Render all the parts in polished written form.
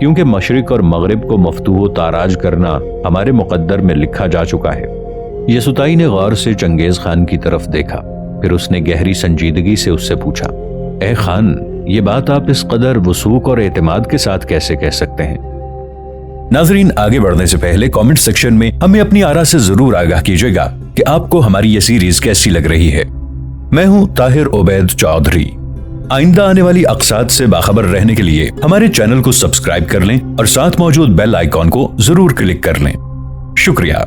کیونکہ مشرق اور مغرب کو مفتوح و تاراج کرنا ہمارے مقدر میں لکھا جا چکا ہے۔ یسوتائی نے غور سے چنگیز خان کی طرف دیکھا، پھر اس نے گہری سنجیدگی سے اس سے پوچھا، اے خان، یہ بات آپ اس قدر وثوق اور اعتماد کے ساتھ کیسے کہہ سکتے ہیں؟ ناظرین، آگے بڑھنے سے پہلے کامنٹ سیکشن میں ہمیں اپنی آراء سے ضرور آگاہ کیجیے گا کہ آپ کو ہماری یہ سیریز کیسی لگ رہی ہے۔ میں ہوں طاہر عبید چودھری۔ آئندہ آنے والی اقساط سے باخبر رہنے کے لیے ہمارے چینل کو سبسکرائب کر لیں اور ساتھ موجود بیل آئیکن کو ضرور کلک کر لیں۔ شکریہ۔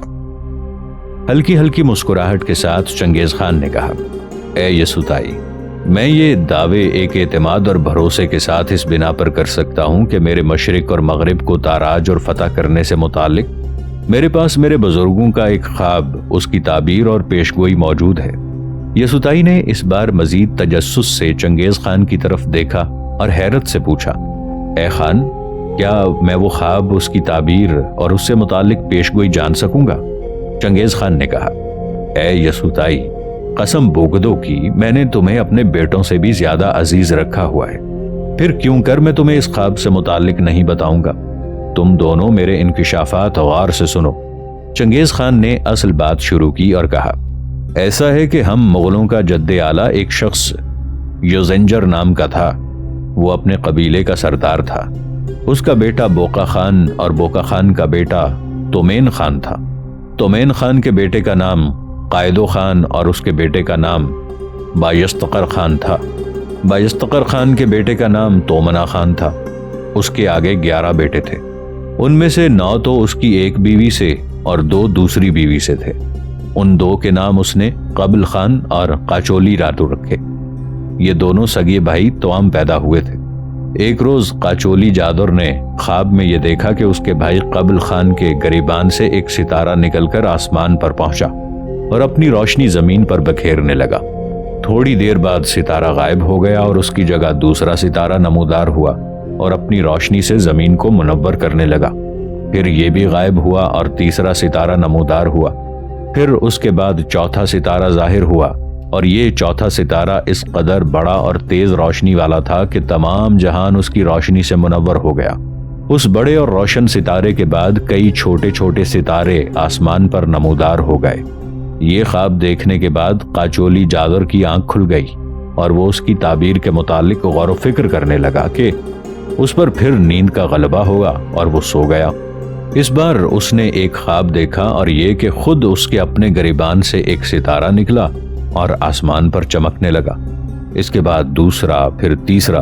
ہلکی ہلکی مسکراہٹ کے ساتھ چنگیز خان نے کہا، اے یسوتائی، میں یہ دعوے ایک اعتماد اور بھروسے کے ساتھ اس بنا پر کر سکتا ہوں کہ میرے مشرق اور مغرب کو تاراج اور فتح کرنے سے متعلق میرے پاس میرے بزرگوں کا ایک خواب، اس کی تعبیر اور پیشگوئی موجود ہے۔ یسوتائی نے اس بار مزید تجسس سے چنگیز خان کی طرف دیکھا اور حیرت سے پوچھا، اے خان، کیا میں وہ خواب، اس کی تعبیر اور اس سے متعلق پیشگوئی جان سکوں گا؟ چنگیز خان نے کہا، اے یسوتائی، قسم بوگدو کی، میں نے تمہیں اپنے بیٹوں سے بھی زیادہ عزیز رکھا ہوا ہے، پھر کیوں کر میں تمہیں اس خواب سے متعلق نہیں بتاؤں گا؟ تم دونوں میرے انکشافات غور سے سنو۔ چنگیز خان نے اصل بات شروع کی اور کہا، ایسا ہے کہ ہم مغلوں کا جد اعلیٰ ایک شخص یوزنجر نام کا تھا، وہ اپنے قبیلے کا سردار تھا۔ اس کا بیٹا بوقا خان اور بوقا خان کا بیٹا تومین خان تھا۔ تومین خان کے بیٹے کا نام قائدو خان اور اس کے بیٹے کا نام بایستقر خان تھا۔ بایستقر خان کے بیٹے کا نام تومنا خان تھا۔ اس کے آگے 11 بیٹے تھے، ان میں سے 9 تو اس کی ایک بیوی سے اور 2 دوسری بیوی سے تھے۔ ان 2 کے نام اس نے قبل خان اور قاچولی راتو رکھے۔ یہ دونوں سگے بھائی توام پیدا ہوئے تھے۔ ایک روز قاچولی جادر نے خواب میں یہ دیکھا کہ اس کے بھائی قبل خان کے گریبان سے ایک ستارہ نکل کر آسمان پر پہنچا اور اپنی روشنی زمین پر بکھیرنے لگا۔ تھوڑی دیر بعد ستارہ غائب ہو گیا اور اس کی جگہ دوسرا ستارہ نمودار ہوا اور اپنی روشنی سے زمین کو منور کرنے لگا۔ پھر یہ بھی غائب ہوا اور تیسرا ستارہ نمودار ہوا۔ پھر اس کے بعد چوتھا ستارہ ظاہر ہوا اور یہ چوتھا ستارہ اس قدر بڑا اور تیز روشنی والا تھا کہ تمام جہان اس کی روشنی سے منور ہو گیا۔ اس بڑے اور روشن ستارے کے بعد کئی چھوٹے چھوٹے ستارے آسمان پر نمودار ہو گئے۔ یہ خواب دیکھنے کے بعد قاچولی جادر کی آنکھ کھل گئی اور وہ اس کی تعبیر کے متعلق غور و فکر کرنے لگا کہ اس پر پھر نیند کا غلبہ ہوگا اور وہ سو گیا۔ اس بار اس نے ایک خواب دیکھا اور یہ کہ خود اس کے اپنے گریبان سے ایک ستارہ نکلا اور آسمان پر چمکنے لگا۔ اس کے بعد دوسرا، پھر تیسرا،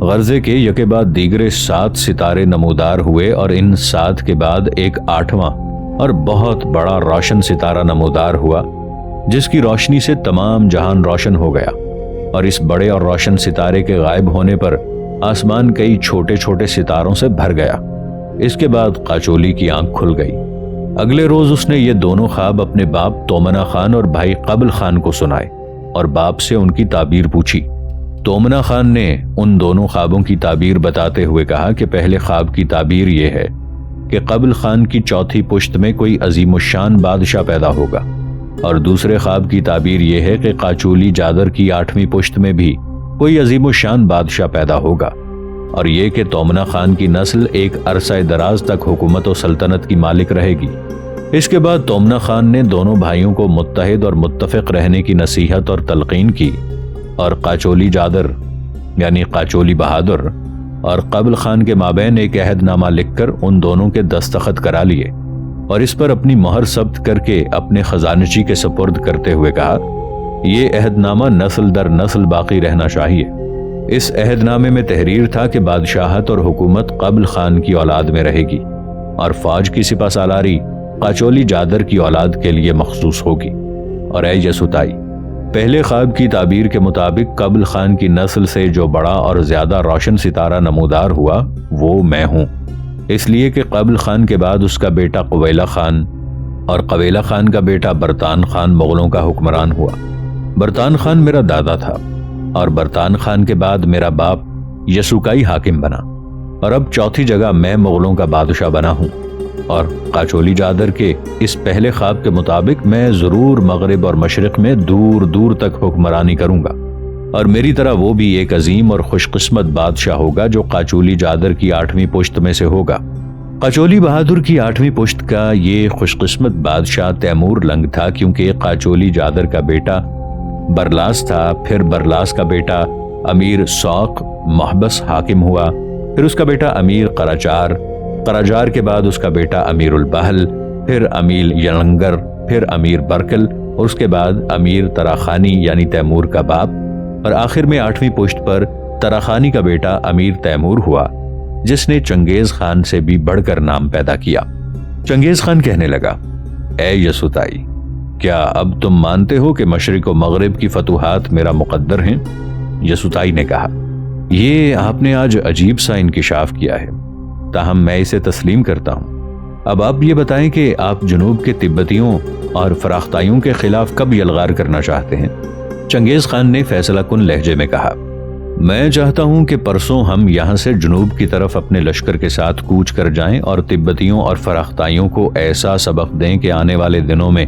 غرضے کے یکے بعد دیگرے 7 ستارے نمودار ہوئے اور ان 7 کے بعد ایک 8واں اور بہت بڑا روشن ستارہ نمودار ہوا جس کی روشنی سے تمام جہان روشن ہو گیا۔ اور اس بڑے اور روشن ستارے کے غائب ہونے پر آسمان کئی چھوٹے چھوٹے ستاروں سے بھر گیا۔ اس کے بعد قاچولی کی آنکھ کھل گئی۔ اگلے روز اس نے یہ دونوں خواب اپنے باپ تومنا خان اور بھائی قبل خان کو سنائے اور باپ سے ان کی تعبیر پوچھی۔ تومنا خان نے ان دونوں خوابوں کی تعبیر بتاتے ہوئے کہا کہ پہلے خواب کی تعبیر یہ ہے کہ قبل خان کی چوتھی پشت میں کوئی عظیم الشان بادشاہ پیدا ہوگا، اور دوسرے خواب کی تعبیر یہ ہے کہ قاچولی جادر کی 8ویں پشت میں بھی کوئی عظیم الشان بادشاہ پیدا ہوگا، اور یہ کہ تومنا خان کی نسل ایک عرصہ دراز تک حکومت و سلطنت کی مالک رہے گی۔ اس کے بعد تومنا خان نے دونوں بھائیوں کو متحد اور متفق رہنے کی نصیحت اور تلقین کی، اور قاچولی جادر یعنی قاچولی بہادر اور قبل خان کے مابین ایک عہد نامہ لکھ کر ان دونوں کے دستخط کرا لیے، اور اس پر اپنی مہر ثبت کر کے اپنے خزانچی کے سپرد کرتے ہوئے کہا، یہ عہد نامہ نسل در نسل باقی رہنا چاہیے۔ اس عہد نامے میں تحریر تھا کہ بادشاہت اور حکومت قبل خان کی اولاد میں رہے گی اور فوج کی سپہ سالاری قاچولی جادر کی اولاد کے لیے مخصوص ہوگی۔ اور اے یسوتائی، پہلے خواب کی تعبیر کے مطابق قبل خان کی نسل سے جو بڑا اور زیادہ روشن ستارہ نمودار ہوا وہ میں ہوں، اس لیے کہ قبل خان کے بعد اس کا بیٹا قویلہ خان اور قویلہ خان کا بیٹا برطان خان مغلوں کا حکمران ہوا۔ برطان خان میرا دادا تھا اور برطان خان کے بعد میرا باپ یسوکائی حاکم بنا، اور اب چوتھی جگہ میں مغلوں کا بادشاہ بنا ہوں، اور قاچولی جادر کے اس پہلے خواب کے مطابق میں ضرور مغرب اور مشرق میں دور دور تک حکمرانی کروں گا۔ اور میری طرح وہ بھی ایک عظیم اور خوش قسمت بادشاہ ہوگا جو قاچولی جادر کی 8ویں پشت میں سے ہوگا۔ قاچولی بہادر کی 8ویں پشت کا یہ خوش قسمت بادشاہ تیمور لنگ تھا، کیونکہ قاچولی جادر کا بیٹا برلاس تھا، پھر برلاس کا بیٹا امیر سوق محبس حاکم ہوا، پھر اس کا بیٹا امیر قراجار، قراجار کے بعد اس کا بیٹا امیر البہل، پھر امیر یلنگر، پھر امیر برکل، اور اس کے بعد امیر تراخانی یعنی تیمور کا باپ، اور آخر میں 8ویں پشت پر تراخانی کا بیٹا امیر تیمور ہوا، جس نے چنگیز خان سے بھی بڑھ کر نام پیدا کیا۔ چنگیز خان کہنے لگا، اے یسوتائی، کیا اب تم مانتے ہو کہ مشرق و مغرب کی فتوحات میرا مقدر ہیں؟ یسوتائی نے کہا، یہ آپ نے آج عجیب سا انکشاف کیا ہے، تاہم میں اسے تسلیم کرتا ہوں۔ اب آپ یہ بتائیں کہ آپ جنوب کے تبتیوں اور فراختائیوں کے خلاف کب یلغار کرنا چاہتے ہیں؟ چنگیز خان نے فیصلہ کن لہجے میں کہا، میں چاہتا ہوں کہ پرسوں ہم یہاں سے جنوب کی طرف اپنے لشکر کے ساتھ کوچ کر جائیں اور تبتیوں اور فراختائیوں کو ایسا سبق دیں کہ آنے والے دنوں میں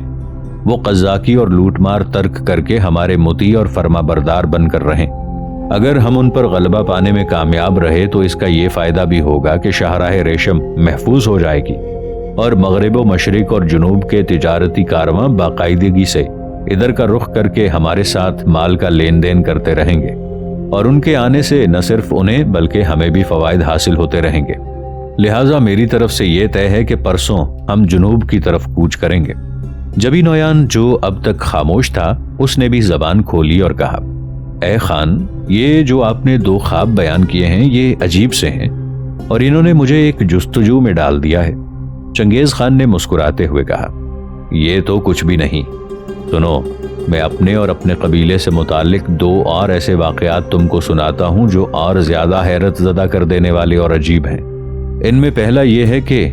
وہ قزاقی اور لوٹ مار ترک کر کے ہمارے مطیع اور فرما بردار بن کر رہیں۔ اگر ہم ان پر غلبہ پانے میں کامیاب رہے تو اس کا یہ فائدہ بھی ہوگا کہ شاہراہ ریشم محفوظ ہو جائے گی، اور مغرب و مشرق اور جنوب کے تجارتی کارواں باقاعدگی سے ادھر کا رخ کر کے ہمارے ساتھ مال کا لین دین کرتے رہیں گے، اور ان کے آنے سے نہ صرف انہیں بلکہ ہمیں بھی فوائد حاصل ہوتے رہیں گے۔ لہٰذا میری طرف سے یہ طے ہے کہ پرسوں ہم جنوب کی طرف کوچ کریں گے۔ جبی نویان جو اب تک خاموش تھا اس نے بھی زبان کھولی اور کہا، اے خان، یہ جو آپ نے 2 خواب بیان کیے ہیں یہ عجیب سے ہیں، اور انہوں نے مجھے ایک جستجو میں ڈال دیا ہے۔ چنگیز خان نے مسکراتے ہوئے کہا، یہ تو کچھ بھی نہیں، سنو، میں اپنے اور اپنے قبیلے سے متعلق 2 اور ایسے واقعات تم کو سناتا ہوں جو اور زیادہ حیرت زدہ کر دینے والے اور عجیب ہیں۔ ان میں پہلا یہ ہے کہ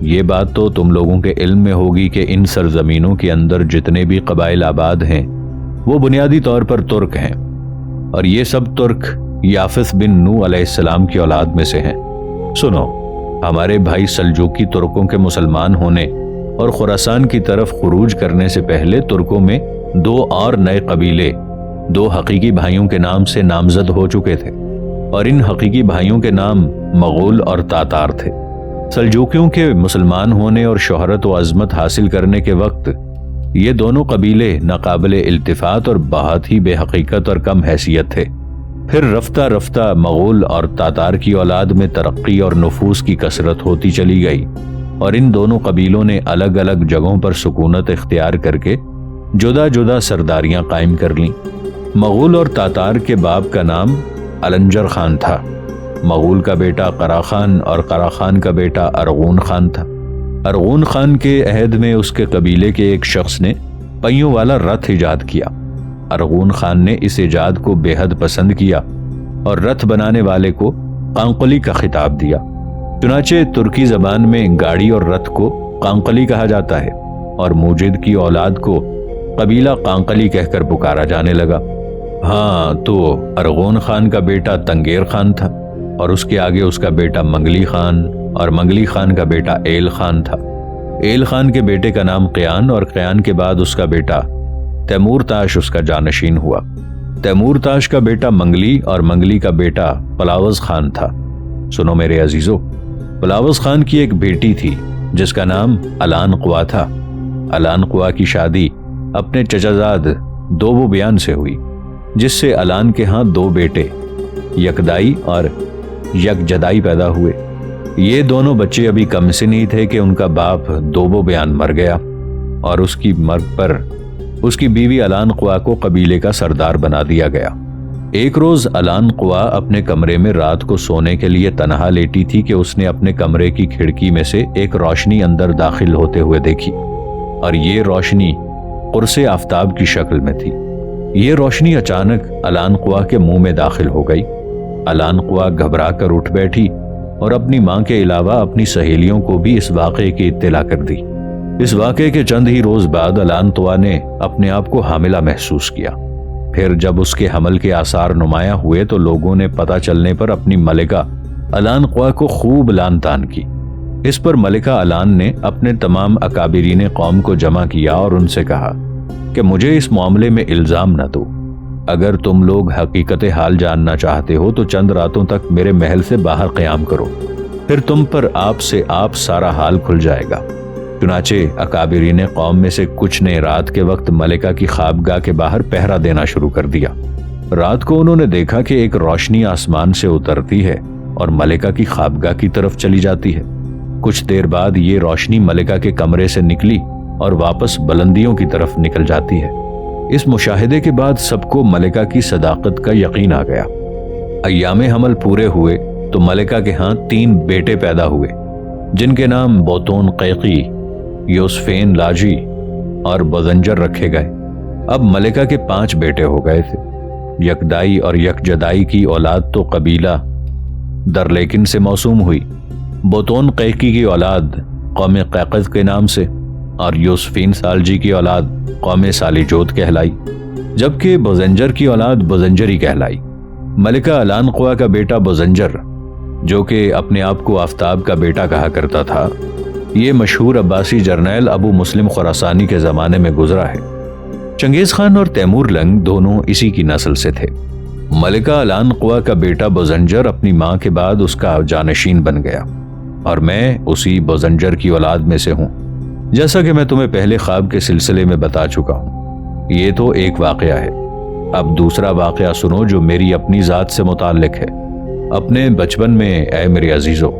یہ بات تو تم لوگوں کے علم میں ہوگی کہ ان سرزمینوں کے اندر جتنے بھی قبائل آباد ہیں وہ بنیادی طور پر ترک ہیں، اور یہ سب ترک یافث بن نوح علیہ السلام کی اولاد میں سے ہیں۔ سنو، ہمارے بھائی سلجوقی ترکوں کے مسلمان ہونے اور خراسان کی طرف خروج کرنے سے پہلے ترکوں میں 2 اور نئے قبیلے 2 حقیقی بھائیوں کے نام سے نامزد ہو چکے تھے، اور ان حقیقی بھائیوں کے نام مغول اور تاتار تھے۔ سلجوقیوں کے مسلمان ہونے اور شہرت و عظمت حاصل کرنے کے وقت یہ دونوں قبیلے ناقابل التفات اور بہت ہی بے حقیقت اور کم حیثیت تھے۔ پھر رفتہ رفتہ مغول اور تاتار کی اولاد میں ترقی اور نفوذ کی کثرت ہوتی چلی گئی، اور ان دونوں قبیلوں نے الگ الگ جگہوں پر سکونت اختیار کر کے جدا جدا سرداریاں قائم کر لیں۔ مغول اور تاتار کے باپ کا نام النجر خان تھا، مغول کا بیٹا قرا خان اور قرا خان کا بیٹا ارغون خان تھا۔ ارغون خان کے عہد میں اس کے قبیلے کے ایک شخص نے پہیوں والا رتھ ایجاد کیا۔ ارغون خان نے اس ایجاد کو بے حد پسند کیا اور رتھ بنانے والے کو قانقلی کا خطاب دیا۔ چنانچہ ترکی زبان میں گاڑی اور رتھ کو قانقلی کہا جاتا ہے، اور موجد کی اولاد کو قبیلہ قانقلی کہہ کر پکارا جانے لگا۔ ہاں، تو ارغون خان کا بیٹا تنگیر خان تھا، اور اس کے آگے اس کا بیٹا منگلی خان، اور منگلی خان کا بیٹا ایل خان تھا۔ ایل خان کے بیٹے کا نام قیان، اور قیان کے بعد اس کا بیٹا تیمور تاش اس کا جانشین ہوا۔ تیمور تاش کا بیٹا منگلی، اور منگلی کا بیٹا پلاوز خان تھا۔ سنو میرے عزیزو، پلاوز خان کی ایک بیٹی تھی جس کا نام الان قوا تھا۔ الان قوا کی شادی اپنے چچازاد دوبو بیان سے ہوئی، جس سے الان کے ہاں 2 بیٹے یکدائی اور یکجدائی پیدا ہوئے۔ یہ دونوں بچے ابھی کم سن ہی تھے کہ ان کا باپ دوبو بیان مر گیا، اور اس کی مرگ پر اس کی بیوی الان قوا کو قبیلے کا سردار بنا دیا گیا۔ ایک روز الان قوا اپنے کمرے میں رات کو سونے کے لیے تنہا لیٹی تھی کہ اس نے اپنے کمرے کی کھڑکی میں سے ایک روشنی اندر داخل ہوتے ہوئے دیکھی، اور یہ روشنی قرص آفتاب کی شکل میں تھی۔ یہ روشنی اچانک الان قوا کے منہ میں داخل ہو گئی۔ الان قوا گھبرا کر اٹھ بیٹھی اور اپنی ماں کے علاوہ اپنی سہیلیوں کو بھی اس واقعے کی اطلاع کر دی۔ اس واقعے کے چند ہی روز بعد الان قوا نے اپنے آپ کو حاملہ محسوس کیا۔ پھر جب اس کے حمل کے آثار نمایاں ہوئے تو لوگوں نے پتہ چلنے پر اپنی ملکہ الان قوا کو خوب لان تان کی۔ اس پر ملکہ الان نے اپنے تمام اکابرین قوم کو جمع کیا اور ان سے کہا کہ مجھے اس معاملے میں الزام نہ دو، اگر تم لوگ حقیقت حال جاننا چاہتے ہو تو چند راتوں تک میرے محل سے باہر قیام کرو، پھر تم پر آپ سے آپ سارا حال کھل جائے گا۔ چنانچہ اکابرین قوم میں سے کچھ نے رات کے وقت ملکہ کی خوابگاہ کے باہر پہرا دینا شروع کر دیا۔ رات کو انہوں نے دیکھا کہ ایک روشنی آسمان سے اترتی ہے اور ملکہ کی خوابگاہ کی طرف چلی جاتی ہے۔ کچھ دیر بعد یہ روشنی ملکہ کے کمرے سے نکلی اور واپس بلندیوں کی طرف نکل جاتی ہے۔ اس مشاہدے کے بعد سب کو ملکہ کی صداقت کا یقین آ گیا۔ ایام حمل پورے ہوئے تو ملکہ کے ہاں 3 بیٹے پیدا ہوئے، جن کے نام بوتون قیقی، یوسفین لاجی اور بزنجر رکھے گئے۔ اب ملکہ کے 5 بیٹے ہو گئے تھے۔ یکدائی اور یکجدائی کی اولاد تو قبیلہ درلیکن سے موسوم ہوئی، بوتون قیقی کی اولاد قوم قیقز کے نام سے، اور یوسفین سالجی کی اولاد قوم سالیجوت کہلائی، جبکہ بزنجر کی اولاد بزنجری کہلائی۔ ملکہ الانقوا کا بیٹا بزنجر، جو کہ اپنے آپ کو آفتاب کا بیٹا کہا کرتا تھا، یہ مشہور عباسی جرنیل ابو مسلم خراسانی کے زمانے میں گزرا ہے۔ چنگیز خان اور تیمور لنگ دونوں اسی کی نسل سے تھے۔ ملکہ الانقوا کا بیٹا بزنجر اپنی ماں کے بعد اس کا جانشین بن گیا، اور میں اسی بزنجر کی اولاد میں سے ہوں، جیسا کہ میں تمہیں پہلے خواب کے سلسلے میں بتا چکا ہوں۔ یہ تو ایک واقعہ ہے۔ اب دوسرا واقعہ سنو جو میری اپنی ذات سے متعلق ہے۔ اپنے بچپن میں اے میرے عزیزو،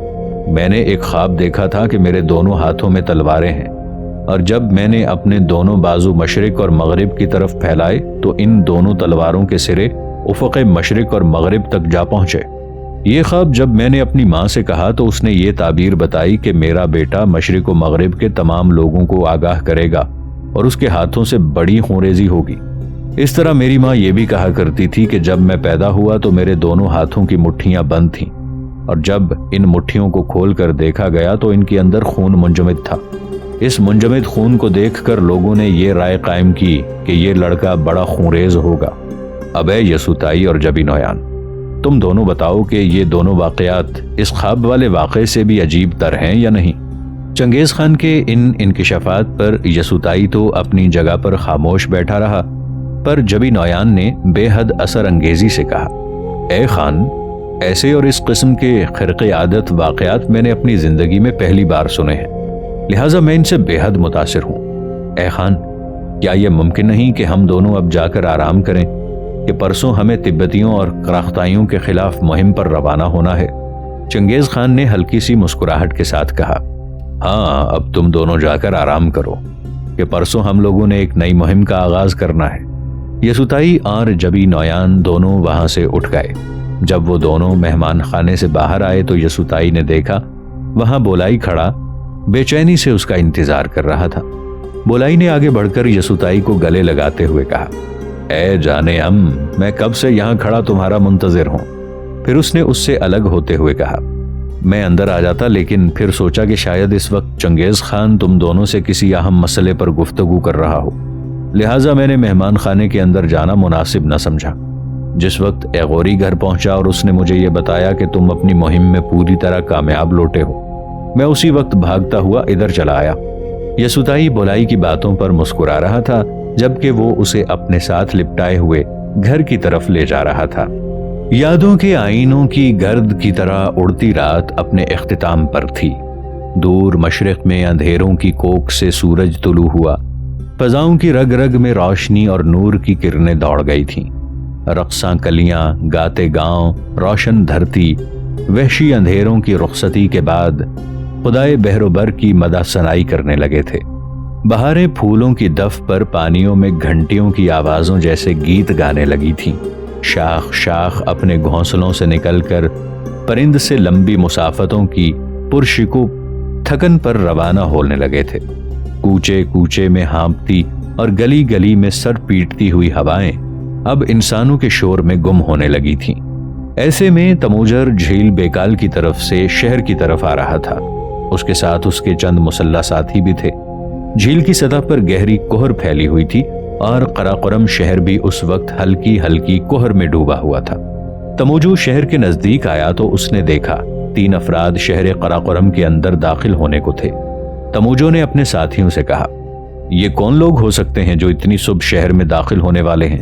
میں نے ایک خواب دیکھا تھا کہ میرے دونوں ہاتھوں میں تلواریں ہیں، اور جب میں نے اپنے دونوں بازو مشرق اور مغرب کی طرف پھیلائے تو ان دونوں تلواروں کے سرے افق مشرق اور مغرب تک جا پہنچے۔ یہ خواب جب میں نے اپنی ماں سے کہا تو اس نے یہ تعبیر بتائی کہ میرا بیٹا مشرق و مغرب کے تمام لوگوں کو آگاہ کرے گا اور اس کے ہاتھوں سے بڑی خونریزی ہوگی۔ اس طرح میری ماں یہ بھی کہا کرتی تھی کہ جب میں پیدا ہوا تو میرے دونوں ہاتھوں کی مٹھیاں بند تھیں، اور جب ان مٹھیوں کو کھول کر دیکھا گیا تو ان کے اندر خون منجمد تھا۔ اس منجمد خون کو دیکھ کر لوگوں نے یہ رائے قائم کی کہ یہ لڑکا بڑا خونریز ہوگا۔ اب اے یسوتائی اور جبی نویان، تم دونوں بتاؤ کہ یہ دونوں واقعات اس خواب والے واقعے سے بھی عجیب تر ہیں یا نہیں؟ چنگیز خان کے ان انکشافات پر یسوتائی تو اپنی جگہ پر خاموش بیٹھا رہا، پر جبی نویان نے بے حد اثر انگیزی سے کہا، اے خان، ایسے اور اس قسم کے خرق عادت واقعات میں نے اپنی زندگی میں پہلی بار سنے ہیں، لہٰذا میں ان سے بے حد متاثر ہوں۔ اے خان، کیا یہ ممکن نہیں کہ ہم دونوں اب جا کر آرام کریں کہ پرسوں ہمیں تبتیوں اور کراختائیوں کے خلاف مہم پر روانہ ہونا ہے؟ چنگیز خان نے ہلکی سی مسکراہٹ کے ساتھ کہا، ہاں، اب تم دونوں جا کر آرام کرو کہ پرسوں ہم لوگوں نے ایک نئی مہم کا آغاز کرنا ہے۔ یسوتائی اور جبی نویان دونوں وہاں سے اٹھ گئے۔ جب وہ دونوں مہمان خانے سے باہر آئے تو یسوتائی نے دیکھا وہاں بولائی کھڑا بے چینی سے اس کا انتظار کر رہا تھا۔ بولائی نے آگے بڑھ کر یسوتائی کو گلے لگاتے ہوئے کہا، اے جانے ہم، میں کب سے یہاں کھڑا تمہارا منتظر ہوں۔ پھر اس نے اس سے الگ ہوتے ہوئے کہا، میں اندر آ جاتا، لیکن پھر سوچا کہ شاید اس وقت چنگیز خان تم دونوں سے کسی اہم مسئلے پر گفتگو کر رہا ہو، لہٰذا میں نے مہمان خانے کے اندر جانا مناسب نہ سمجھا۔ جس وقت ایغوری گھر پہنچا اور اس نے مجھے یہ بتایا کہ تم اپنی مہم میں پوری طرح کامیاب لوٹے ہو، میں اسی وقت بھاگتا ہوا ادھر چلا آیا۔ یسوتائی بولائی کی باتوں پر مسکرا رہا تھا، جبکہ وہ اسے اپنے ساتھ لپٹائے ہوئے گھر کی طرف لے جا رہا تھا۔ یادوں کے آئینوں کی گرد کی طرح اڑتی رات اپنے اختتام پر تھی۔ دور مشرق میں اندھیروں کی کوکھ سے سورج طلوع ہوا، فضاؤں کی رگ رگ میں روشنی اور نور کی کرنیں دوڑ گئی تھیں۔ رقصاں کلیاں، گاتے گاؤں، روشن دھرتی، وحشی اندھیروں کی رخصتی کے بعد خدائے بحر و بر کی مدح ثنائی کرنے لگے تھے۔ بہاریں پھولوں کی دف پر پانیوں میں گھنٹیوں کی آوازوں جیسے گیت گانے لگی تھیں۔ شاخ شاخ اپنے گھونسلوں سے نکل کر پرند سے لمبی مسافتوں کی پرشکوب تھکن پر روانہ ہونے لگے تھے۔ کوچے کوچے میں ہانپتی اور گلی گلی میں سر پیٹتی ہوئی ہوائیں اب انسانوں کے شور میں گم ہونے لگی تھیں۔ ایسے میں تموجر جھیل بیکال کی طرف سے شہر کی طرف آ رہا تھا۔ اس کے ساتھ اس کے چند مسلح ساتھی بھی تھے۔ جھیل کی سطح پر گہری کوہر پھیلی ہوئی تھی اور قراقرم شہر بھی اس وقت ہلکی ہلکی کوہر میں ڈوبا ہوا تھا۔ تموجو شہر کے نزدیک آیا تو اس نے دیکھا 3 افراد شہر قراقرم کے اندر داخل ہونے کو تھے۔ تموجو نے اپنے ساتھیوں سے کہا، یہ کون لوگ ہو سکتے ہیں جو اتنی صبح شہر میں داخل ہونے والے ہیں؟